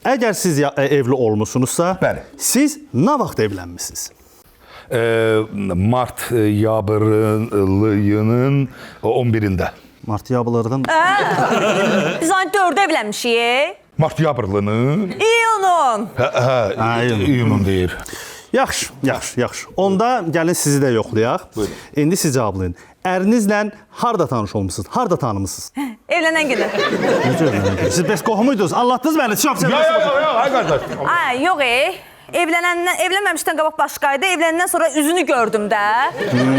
Əgər siz evli olmusunuzsa, Bəli. siz nə vaxt evlənmisiniz? Mart yabrının 11'ində. Mart yablığından. Biz aynı 4'də evlənmişik. Mart yabrının? İyunun. İyunun deyir. Yaxşı, yaxşı, yaxşı. Onda gəlin sizi də yoxlayaq. Buyurun. İndi siz cavablayın. Ərinizlə harda tanış olmusunuz? Harda tanımısınız? Evlənən günü. Necə öyrəndiniz? Siz bəs qohumuydunuz? Anlatdınız mənə. Çox Yok, ay qardaş. Ay, yox evlənməmişdən qabaq başqaydı. Evlənəndən sonra üzünü gördüm də.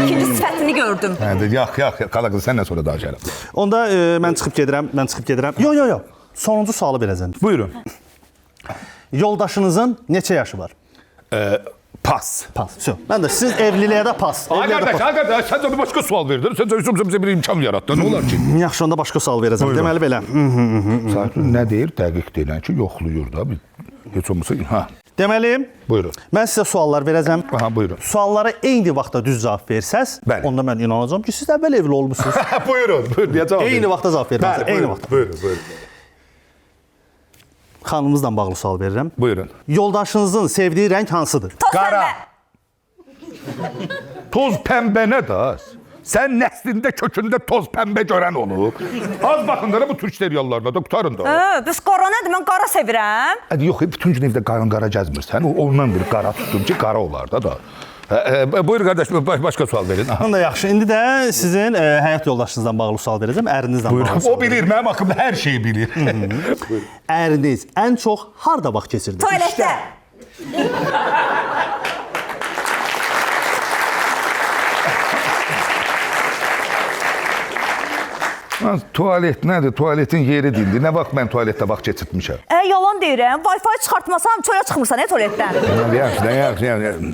İkinci sifətini gördüm. Yox, qala qız, səndən sonra daha gələm. Onda mən çıxıb gedirəm. Yox. Sonuncu sualı verəcəm. Buyurun. Yoldaşınızın neçə yaşı var? Pas. Pas. Mən də siz evliliyə də pas. Ay qardaş, sən də başqa sual verdin. Sən də bizə bir imkan yarattın. Nə olar ki? Yaxşı, onda başqa sual verəcəm. Buyurun. Deməli belə. Sakin nə deyir? Dəqiq deyilən ki, yoxluyur da. Heç olmasa, Deməli, buyurun. mən sizə suallar verəcəm. Aha, buyurun. Suallara eyni vaxtda düz cavab versəz, Bəli. onda mən inanacağam ki, siz əvvəl evli olmusunuz. Buyurun. Deyə cavab verin. Eyni vaxtda cavab verməlisiniz. Bəli, Eyni vaxtda. buyurun. Xanımızla bağlı sual verirəm. Buyurun. Yoldaşınızın sevdiyi rəng hansıdır? Qara. Toz pəmbə nə da? Sən nəslində, kökündə toz pəmbə görən olub. Az baxın da bu türk seriallarına da qutarın da. Biz qara nədir? Mən qara sevirəm. Yox, bütün gün evdə qara gəzmirsən. Ondan bir qara tutdum ki, qara olar da. Buyur qardaş, başqa sual verin. Onda yaxşı. İndi də sizin həyat yoldaşınızdan bağlı sual verəcəm. Ərinizlə bağlı sual. O bilir, mənim haqqımda hər şeyi bilir. Əriniz ən çox harda vaxt keçirdi? Tualetdə. Tualet nədir? Tualetin yeri dildi. Nə vaxt mən tualetdə vaxt keçirtmişəm? Yalan deyirəm. Wi-Fi çıxartmasam çölə çıxmırsan tualetdən. Yaxşı.